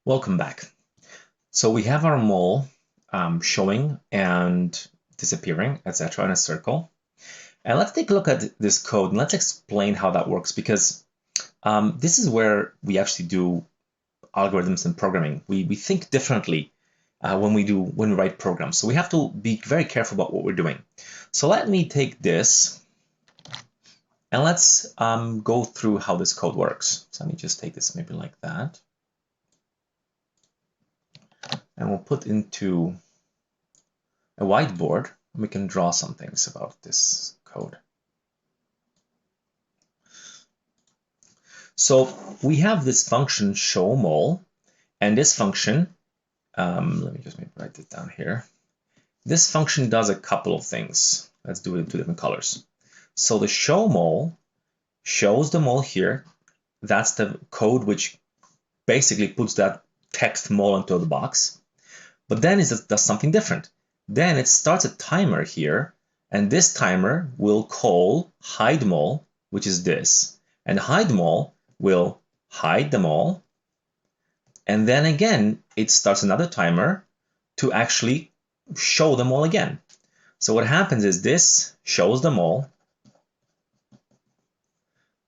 Welcome back. So we have our mole showing and disappearing, etc. in a circle. And let's take a look at this code and let's explain how that works, because this is where we actually do algorithms and programming. We think differently when we write programs. So we have to be very careful about what we're doing. So let me take this and let's go through how this code works. So let me just take this maybe like that. And we'll put into a whiteboard, and we can draw some things about this code. So we have this function show mole, and this function, let me just maybe write this down here. This function does a couple of things. Let's do it in two different colors. So the show mole shows the mole here. That's the code which basically puts that text mole into the box. But then it does something different. Then it starts a timer here, and this timer will call hide mole, which is this. And hide mole will hide the mole. And then again, it starts another timer to actually show the mole again. So what happens is this shows the mole.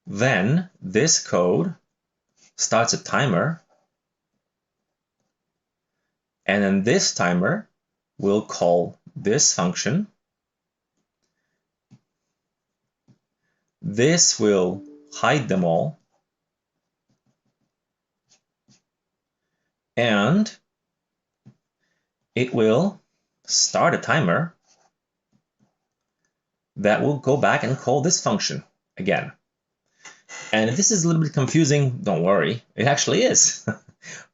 Then this code starts a timer. And then this timer will call this function. This will hide them all. And it will start a timer that will go back and call this function again. And if this is a little bit confusing, don't worry, it actually is.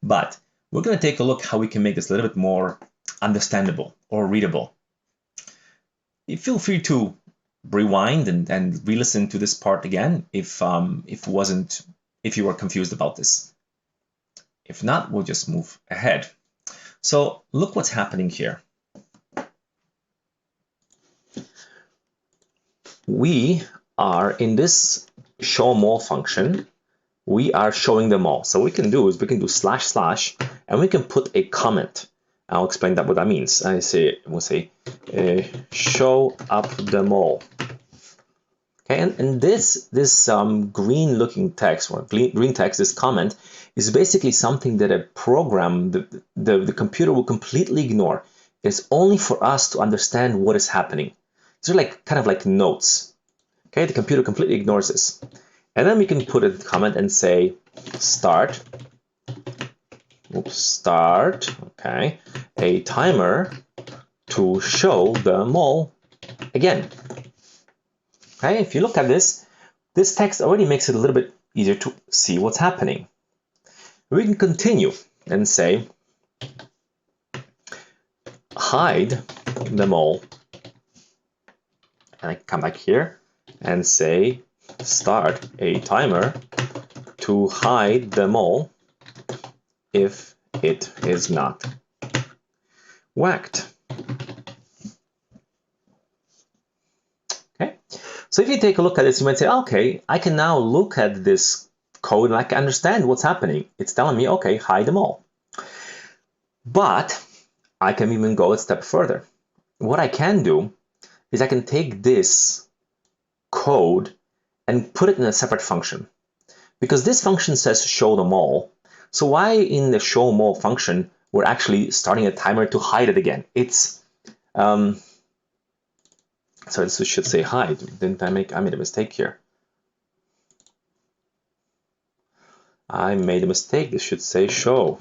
But we're going to take a look how we can make this a little bit more understandable or readable. Feel free to rewind and re-listen to this part again if you were confused about this. If not, we'll just move ahead. So look what's happening here. We are in this show mole function. We are showing them all. So what we can do is we can do // and we can put a comment. I'll explain what that means. We'll say show up the mole. Okay, and this green looking text or green text, this comment, is basically something that a program, the computer will completely ignore. It's only for us to understand what is happening. These are kind of like notes. Okay, the computer completely ignores this. And then we can put a comment and say start, okay, a timer to show the mole again. Okay, if you look at this text already makes it a little bit easier to see what's happening. We can continue and say hide the mole, and I come back here and say start a timer to hide the mole if it is not whacked. Okay, so if you take a look at this, you might say, okay, I can now look at this code and I can understand what's happening. It's telling me, okay, hide the mole. But I can even go a step further. What I can do is I can take this code and put it in a separate function, because this function says show the mole. So why in the show mole function we're actually starting a timer to hide it again? It's so this should say hide. I made a mistake here. I made a mistake. This should say show.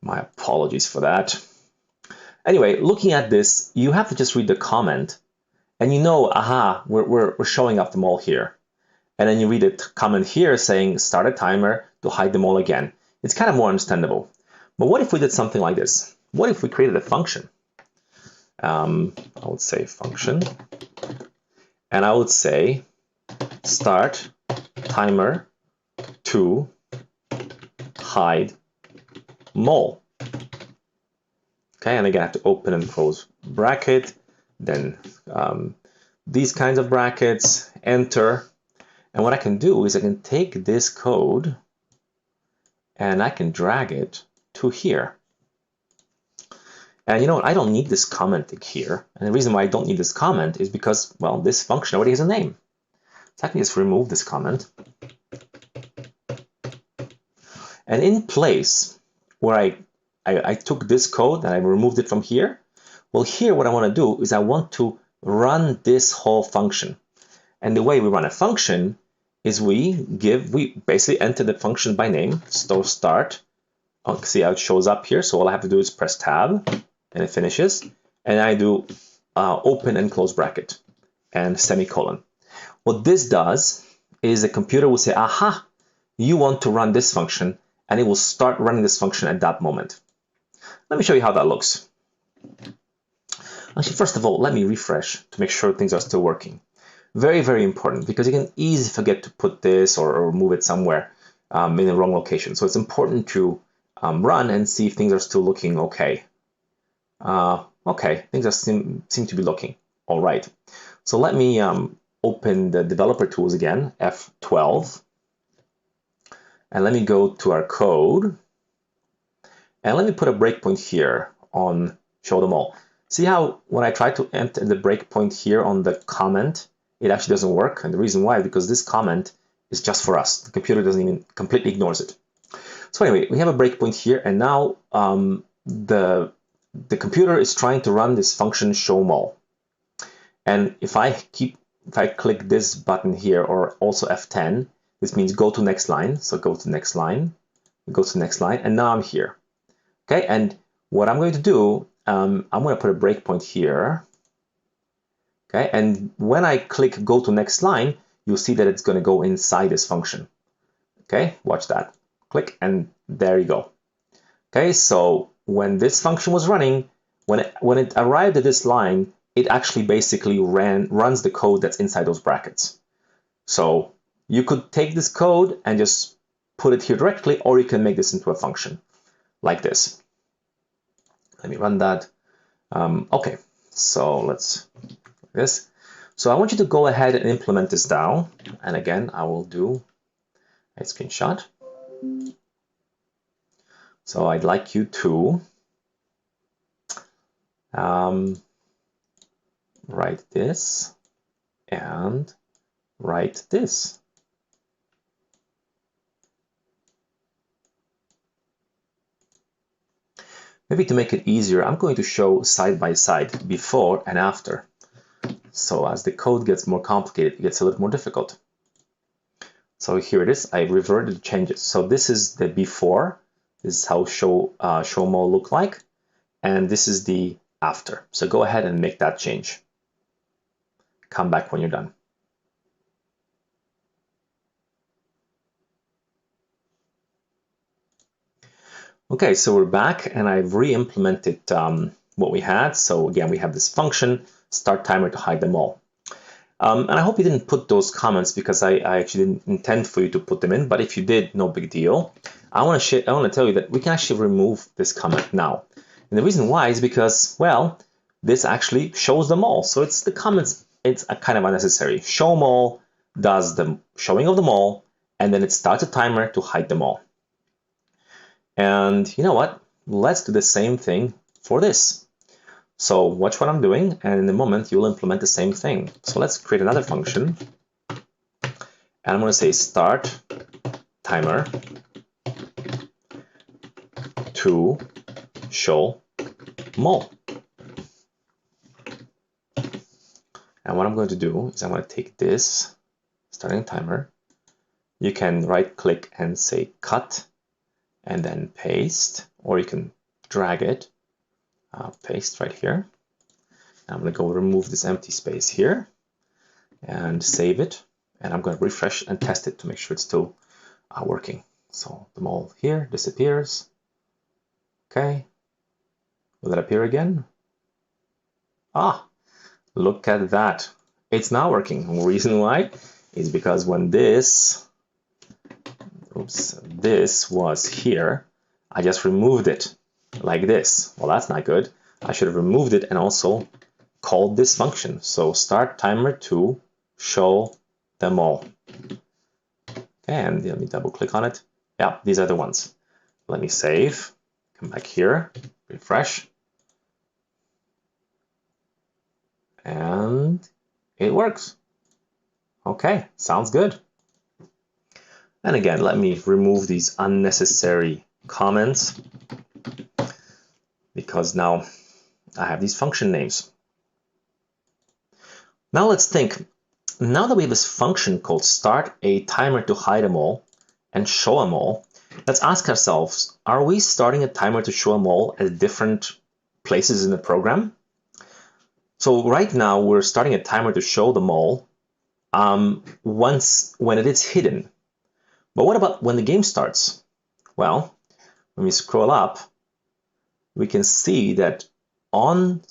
My apologies for that. Anyway, looking at this, you have to just read the comment. And you know, aha, we're showing up the mole here. And then you read a comment here saying start a timer to hide the mole again. It's kind of more understandable. But what if we did something like this? What if we created a function? I would say function. And I would say start timer to hide mole. Okay, and again, I have to open and close bracket. Then these kinds of brackets, enter. And what I can do is I can take this code and I can drag it to here. And you know what, I don't need this comment here. And the reason why I don't need this comment is because, well, this function already has a name. So I can just remove this comment. And in place where I took this code and I removed it from here, well, here what I want to do is I want to run this whole function. And the way we run a function is we basically enter the function by name, start. See how it shows up here. So all I have to do is press tab and it finishes. And I do open and close bracket and semicolon. What this does is the computer will say, aha, you want to run this function, and it will start running this function at that moment. Let me show you how that looks. Actually, first of all, let me refresh to make sure things are still working. Very, very important, because you can easily forget to put this or move it somewhere in the wrong location. So it's important to run and see if things are still looking okay. Okay, things seem to be looking all right. So let me open the developer tools again, F12, and let me go to our code, and let me put a breakpoint here on show them all. See how when I try to enter the breakpoint here on the comment, it actually doesn't work, and the reason why is because this comment is just for us. The computer doesn't even completely ignores it. So anyway, we have a breakpoint here, and now the computer is trying to run this function show mall. And if I click this button here, or also F10, this means go to next line. So go to next line, go to next line, and now I'm here. Okay, and what I'm going to do, I'm going to put a breakpoint here. Okay, and when I click go to next line, you'll see that it's going to go inside this function. Okay, watch that. Click, and there you go. Okay, so when this function was running, when it arrived at this line, it actually basically runs the code that's inside those brackets. So you could take this code and just put it here directly, or you can make this into a function like this. Let me run that. Okay, so let's do this. So I want you to go ahead and implement this down. And again, I will do a screenshot. So I'd like you to write this and write this. Maybe to make it easier, I'm going to show side by side, before and after. So as the code gets more complicated, it gets a little more difficult. So here it is. I reverted the changes. So this is the before. This is how show mall look like, and this is the after. So go ahead and make that change. Come back when you're done. Okay, so we're back, and I've re-implemented what we had. So again, we have this function, start timer to hide them all. And I hope you didn't put those comments, because I actually didn't intend for you to put them in, but if you did, no big deal. I want to tell you that we can actually remove this comment now. And the reason why is because, well, this actually shows them all. So it's the comments, it's kind of unnecessary. Show mall does the showing of them all, and then it starts a timer to hide them all. And you know what? Let's do the same thing for this. So watch what I'm doing, and in a moment you'll implement the same thing. So let's create another function, and I'm going to say start timer to show mall. And what I'm going to do is I'm going to take this starting timer. You can right click and say cut and then paste, or you can drag it, paste right here. I'm going to go remove this empty space here and save it. And I'm going to refresh and test it to make sure it's still working. So the mall here disappears. Okay. Will it appear again? Ah, look at that. It's now working. The reason why is because when this was here, I just removed it like this. Well, that's not good. I should have removed it and also called this function. So start timer to show them all. And let me double click on it. Yeah, these are the ones. Let me save, come back here, refresh, and it works. Okay, sounds good. And again, let me remove these unnecessary comments because now I have these function names. Now let's think. Now that we have this function called start a timer to hide a mole and show a mole, let's ask ourselves, are we starting a timer to show a mole at different places in the program? So right now we're starting a timer to show the mole when it is hidden. But what about when the game starts? Well, when we scroll up, we can see that on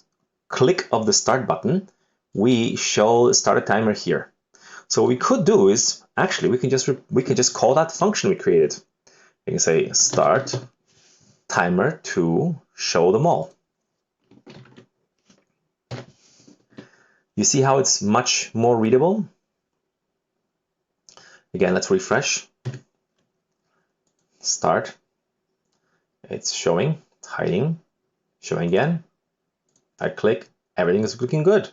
click of the start button, we show start a timer here. So what we could do is actually we can just call that function we created. We can say start timer to show the mole. You see how it's much more readable? Again, let's refresh. Start. It's showing, it's hiding, showing again. I click, everything is looking good.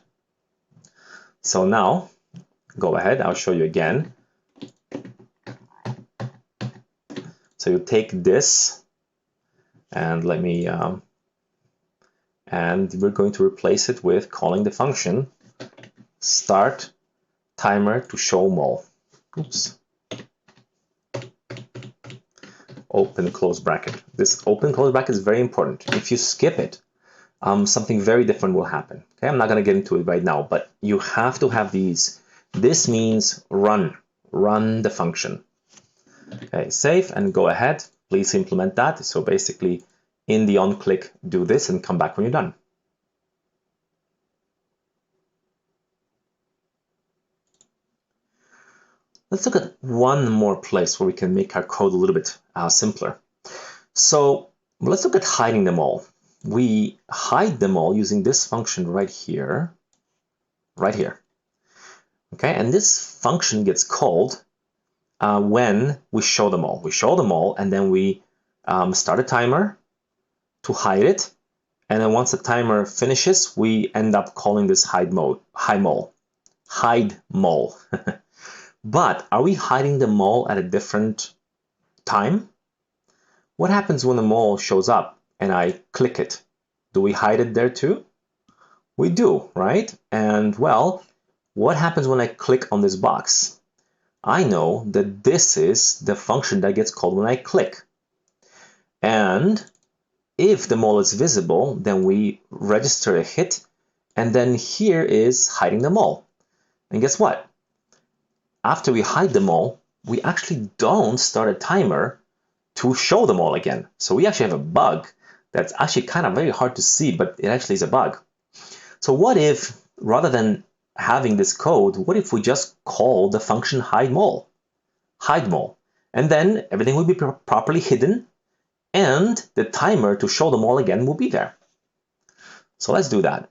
So now, go ahead, I'll show you again. So you take this, and let me, and we're going to replace it with calling the function start timer to show mole. Oops. Open close bracket. This open close bracket is very important. If you skip it, something very different will happen. Okay, I'm not going to get into it right now, but you have to have these. This means run the function. Okay, save and go ahead. Please implement that. So basically, in the on click, do this and come back when you're done. Let's look at one more place where we can make our code a little bit simpler. So let's look at hiding them all. We hide them all using this function right here. Okay, and this function gets called when we show them all. We show them all, and then we start a timer to hide it. And then once the timer finishes, we end up calling this hide mole. But are we hiding the mole at a different time? What happens when the mole shows up and I click it? Do we hide it there too? We do, right? And well, what happens when I click on this box? I know that this is the function that gets called when I click. And if the mole is visible, then we register a hit, and then here is hiding the mole. And guess what? After we hide the mole, we actually don't start a timer to show them all again. So we actually have a bug that's actually kind of very hard to see, but it actually is a bug. So what if, rather than having this code, what if we just call the function hide mole, and then everything will be properly hidden, and the timer to show them all again will be there. So let's do that.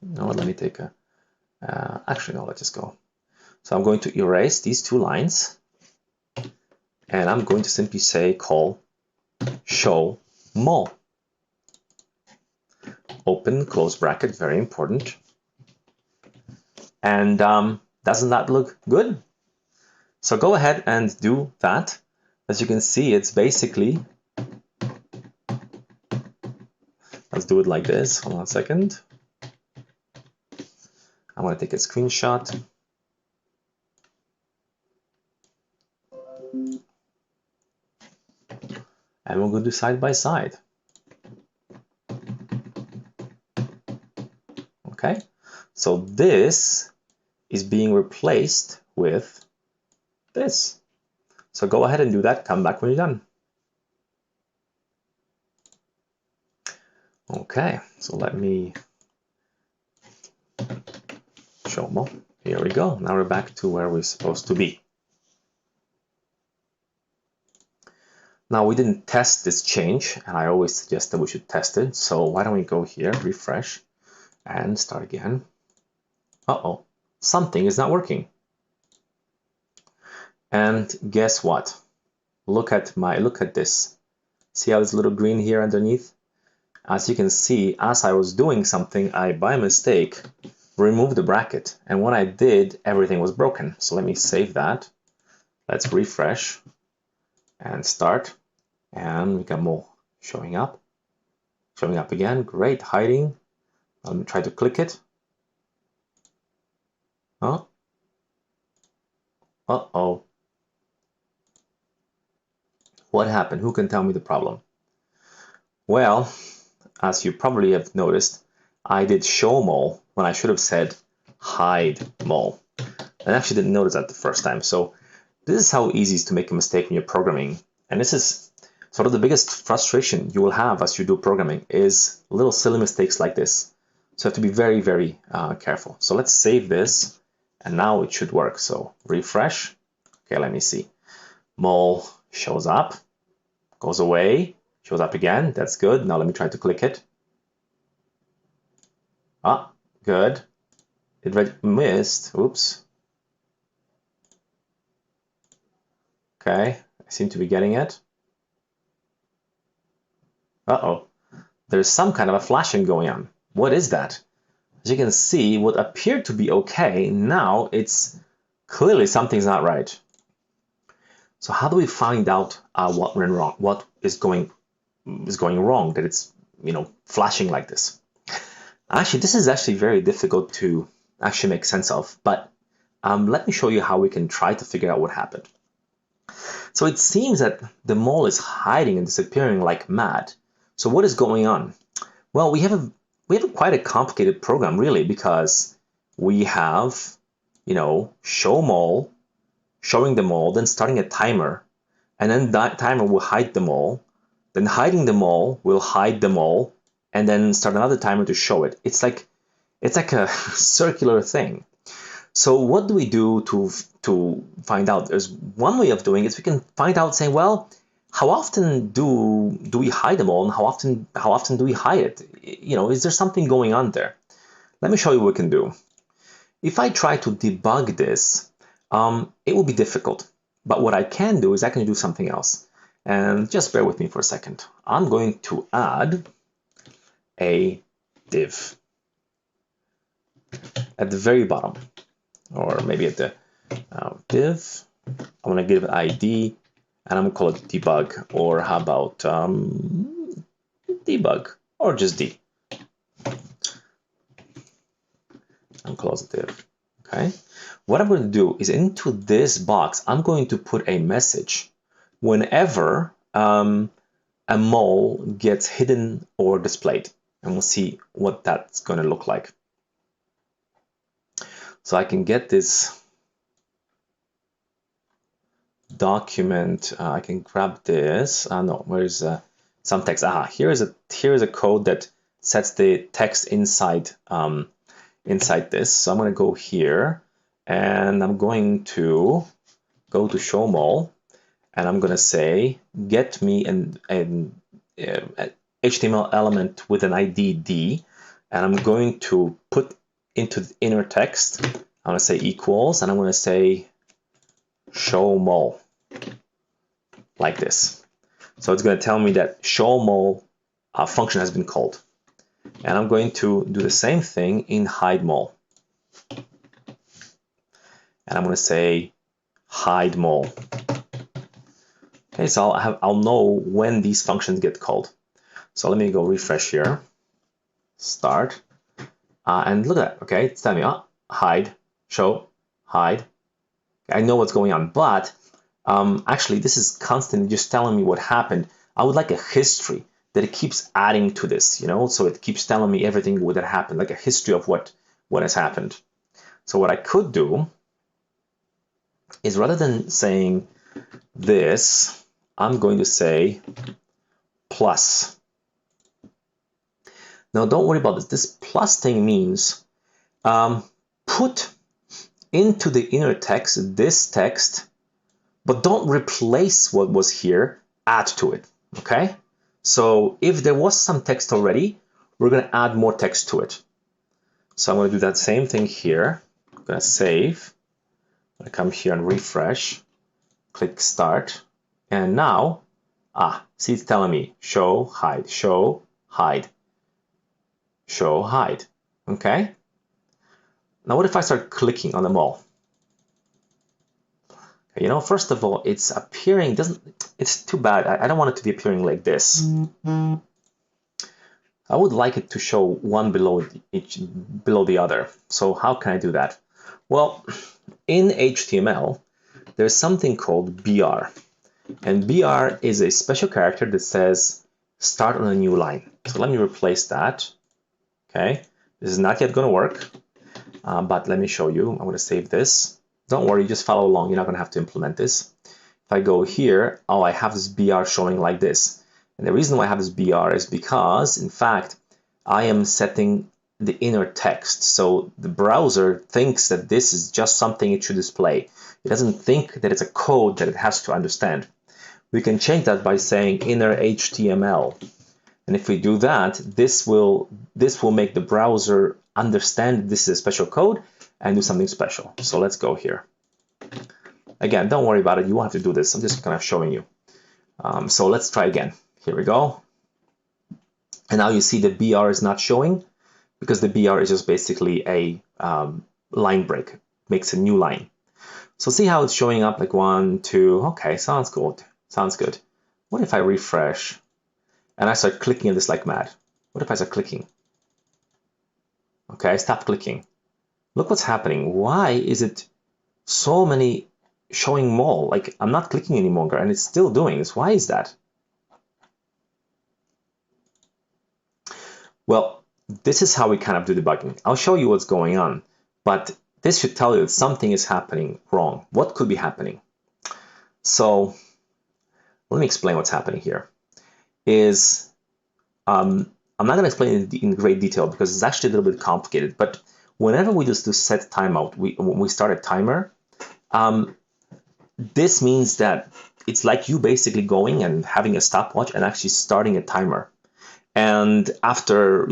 No, let me take a, actually no, let's just go. So I'm going to erase these two lines, and I'm going to simply say call show mole. Open close bracket, very important. And doesn't that look good? So go ahead and do that. As you can see, it's basically, let's do it like this. Hold on a second. I'm going to take a screenshot. And we're going to do side by side. Okay, so this is being replaced with this. So go ahead and do that. Come back when you're done. Okay, so let me show more. Here we go. Now we're back to where we're supposed to be. Now we didn't test this change, and I always suggest that we should test it. So why don't we go here, refresh, and start again. Uh-oh, something is not working. And guess what? look at this. See how this little green here underneath? As you can see, as I was doing something, I by mistake removed the bracket, and when I did, everything was broken. So let me save that. Let's refresh and start, and we got more showing up again. Great. Hiding. Let me try to click it. Oh. Uh-oh. What happened? Who can tell me the problem? Well, as you probably have noticed, I did show mole when I should have said hide mole. I actually didn't notice that the first time. So this is how easy it is to make a mistake when you're programming. And this is sort of the biggest frustration you will have as you do programming, is little silly mistakes like this. So you have to be very, very careful. So let's save this, and now it should work. So refresh. Okay, let me see. Mole shows up, goes away, shows up again. That's good. Now let me try to click it. Ah, good. It missed. Oops. Okay, I seem to be getting it. Uh-oh. There's some kind of a flashing going on. What is that? As you can see, what appeared to be okay, now it's clearly something's not right. So how do we find out what went wrong? What is going wrong that it's flashing like this? Actually, this is actually very difficult to actually make sense of, but let me show you how we can try to figure out what happened. So it seems that the mole is hiding and disappearing like mad. So what is going on? Well, we have quite a complicated program really, because we have, show mole, showing the mole, then starting a timer, and then that timer will hide the mole, then hiding the mole will hide the mole, and then start another timer to show it. It's like a circular thing. So what do we do to find out? There's one way of doing it. We can find out saying, well, how often do we hide them all, and how often do we hide it? Is there something going on there? Let me show you what we can do. If I try to debug this, it will be difficult. But what I can do is I can do something else. And just bear with me for a second. I'm going to add a div at the very bottom, or maybe at the div. I want to give it ID, and I'm going to call it debug, or how about debug, or just D. And close the div. Okay. What I'm going to do is into this box, I'm going to put a message whenever a mole gets hidden or displayed, and we'll see what that's going to look like. So I can get this document. I can grab this. No, where's some text? Here is a code that sets the text inside this. So I'm going to go here, and I'm going to go to show mole, and I'm going to say get me an HTML element with an ID D, and I'm going to put into the inner text. I'm going to say equals, and I'm going to say show mole, like this. So it's going to tell me that show mole function has been called. And I'm going to do the same thing in hide mole. And I'm going to say hide mole. Okay, so I'll know when these functions get called. So let me go refresh here. Start. And look at that. Okay, it's telling me hide, show, hide. I know what's going on, but actually this is constantly just telling me what happened. I would like a history that it keeps adding to this, so it keeps telling me everything that happened, like a history of what has happened. So what I could do is, rather than saying this, I'm going to say plus. Now don't worry about this. This plus thing means put into the inner text this text, but don't replace what was here, add to it, okay? So if there was some text already, we're going to add more text to it. So I'm going to do that same thing here. I'm going to save. I'm going to come here and refresh, click start, And now, see, it's telling me show, hide, show, hide, show, hide. Okay? Now what if I start clicking on them all? You know, first of all, it's appearing, it's too bad. I don't want it to be appearing like this. I would like it to show one below the other. So how can I do that? Well, in HTML, there's something called BR. And BR is a special character that says start on a new line. So let me replace that. Okay, this is not yet going to work, but let me show you. I'm going to save this. Don't worry, just follow along. You're not going to have to implement this. If I go here, I have this BR showing like this. And the reason why I have this BR is because, in fact, I am setting the inner text. So the browser thinks that this is just something it should display. It doesn't think that it's a code that it has to understand. We can change that by saying inner HTML. And if we do that, this will make the browser understand this is a special code and do something special. So let's go here. Again, don't worry about it. You won't have to do this. I'm just kind of showing you. So let's try again. Here we go. And now you see the BR is not showing because the BR is just basically a line break, makes a new line. So see how it's showing up like 1, 2. Okay, sounds good. Sounds good. What if I refresh and I start clicking on this like mad? What if I start clicking? Okay, I stopped clicking. Look what's happening. Why is it so many showing more? Like I'm not clicking any longer and it's still doing this. Why is that? Well, this is how we kind of do debugging. I'll show you what's going on, but this should tell you that something is happening wrong. What could be happening? So let me explain what's happening here. I'm not going to explain it in great detail because it's actually a little bit complicated, but whenever we just do set timeout, when we start a timer, this means that it's like you basically going and having a stopwatch and actually starting a timer. And after,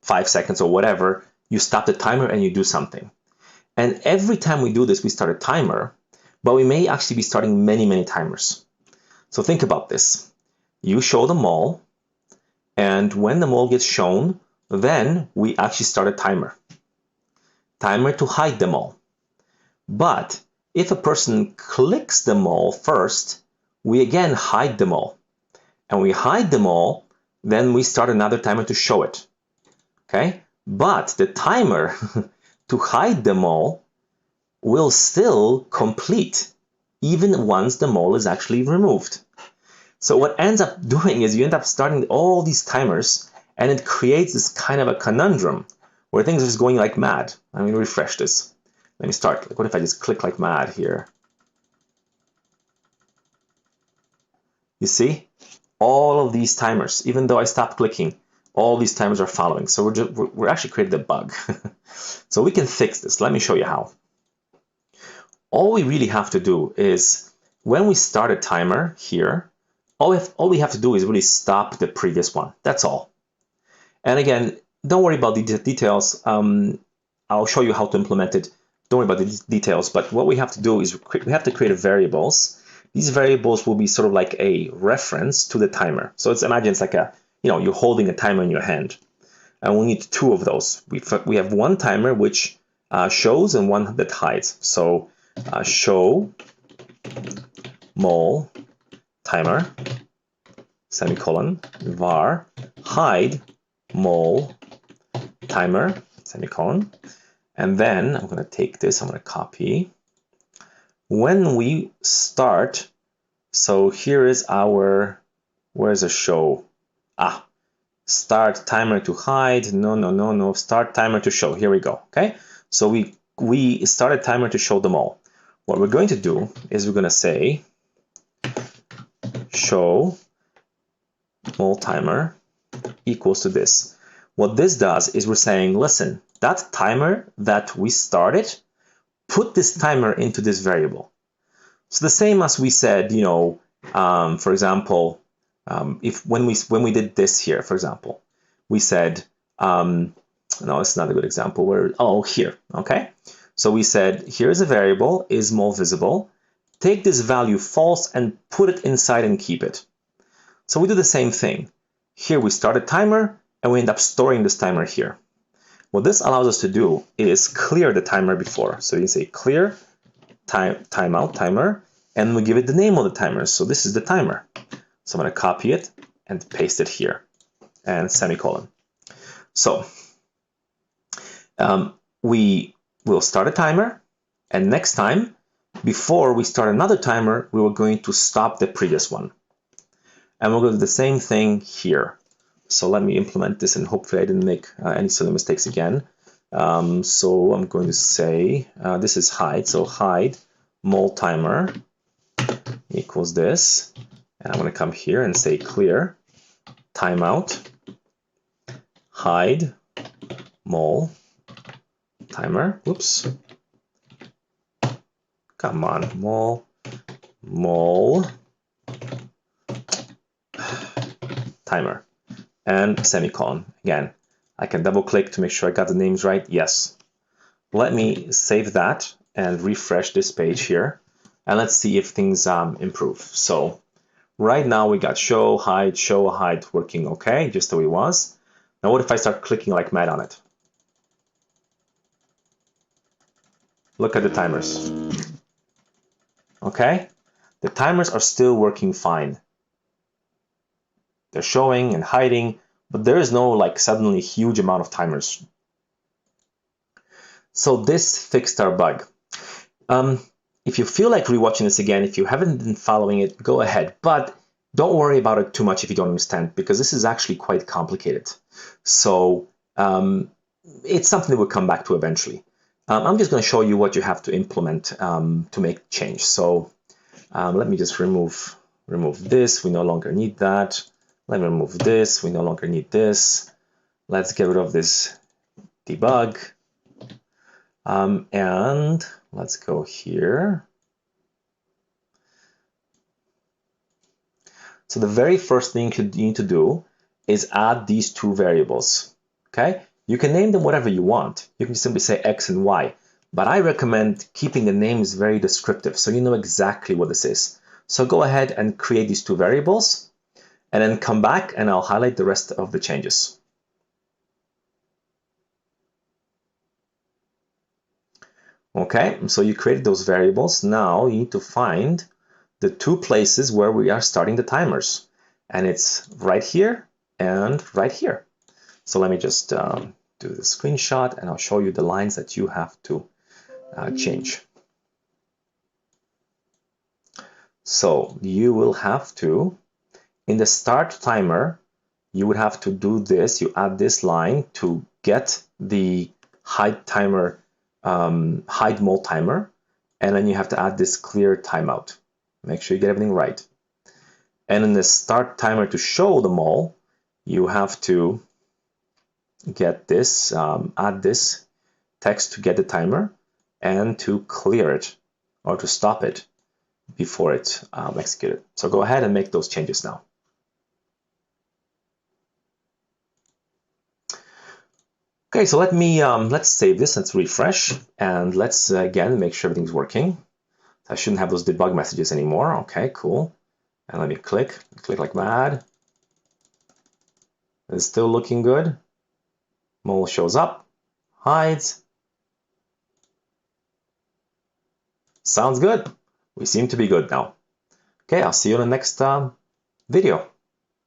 5 seconds or whatever, you stop the timer and you do something. And every time we do this, we start a timer, but we may actually be starting many, many timers. So think about this. You show them all, and when them all gets shown, then we actually start a timer. Timer to hide them all. But if a person clicks them all first, we again hide them all. And we hide them all, then we start another timer to show it. Okay? But the timer to hide them all will still complete even once the mole is actually removed. So what ends up doing is you end up starting all these timers and it creates this kind of a conundrum where things are just going like mad. I'm going to refresh this. Let me start. What if I just click like mad here? You see? All of these timers, even though I stopped clicking, all these timers are following. So we're actually created a bug. So we can fix this. Let me show you how. All we really have to do is when we start a timer here, all we have to do is really stop the previous one. That's all. And again, don't worry about the details. I'll show you how to implement it. Don't worry about the details. But what we have to do is we have to create variables. These variables will be sort of like a reference to the timer. So imagine it's like you're holding a timer in your hand. And we need 2 of those. We have one timer which shows and one that hides. So show mole timer semicolon var hide mole timer semicolon. And then I'm going to take this, I'm going to copy. When we start, so here is where's the show? Start timer to hide. No. Start timer to show. Here we go. Okay. So we start a timer to show them all. What we're going to do is we're going to say show mole timer equals to this. What this does is we're saying, listen, that timer that we started, put this timer into this variable. So the same as we said, for example, if when we did this here, for example, we said, no, it's not a good example. Here, okay. So we said, here's a variable, is mole visible, take this value false and put it inside and keep it. So we do the same thing. Here we start a timer and we end up storing this timer here. What this allows us to do is clear the timer before. So you can say clear timeout timer, and we give it the name of the timer. So this is the timer. So I'm going to copy it and paste it here, and semicolon. So we will start a timer, and next time, before we start another timer, we were going to stop the previous one. And we'll do the same thing here. So let me implement this, and hopefully I didn't make any silly mistakes again. So I'm going to say this is hide. So hide mole timer equals this. And I'm going to come here and say clear timeout hide mole timer. Oops. Come on, mole timer. And semicolon. Again, I can double click to make sure I got the names right. Yes. Let me save that and refresh this page here. And let's see if things improve. So right now we got show hide working okay, just the way it was. Now what if I start clicking like mad on it? Look at the timers. Okay? The timers are still working fine. They're showing and hiding, but there is no like suddenly huge amount of timers. So this fixed our bug. If you feel like rewatching this again, if you haven't been following it, go ahead. But don't worry about it too much if you don't understand, because this is actually quite complicated. So it's something that we'll come back to eventually. I'm just going to show you what you have to implement to make change. So let me just remove this. We no longer need that. Let me remove this. We no longer need this. Let's get rid of this debug. And let's go here. So the very first thing you need to do is add these two variables. Okay? You can name them whatever you want. You can simply say X and Y. But I recommend keeping the names very descriptive so you know exactly what this is. So go ahead and create these two variables. And then come back and I'll highlight the rest of the changes. Okay, so you created those variables. Now you need to find the two places where we are starting the timers. And it's right here and right here. So let me just do the screenshot and I'll show you the lines that you have to change. So you will have to, in the start timer, you would have to do this. You add this line to get the hide timer, hide mole timer, and then you have to add this clear timeout. Make sure you get everything right. And in the start timer to show the mole, you have to get this, add this text to get the timer and to clear it or to stop it before it's executed. So go ahead and make those changes now. Okay, so let's save this, let's refresh, and let's again make sure everything's working. I shouldn't have those debug messages anymore. Okay, cool. And let me click like mad. It's still looking good. Mole shows up, hides. Sounds good. We seem to be good now. Okay, I'll see you in the next video.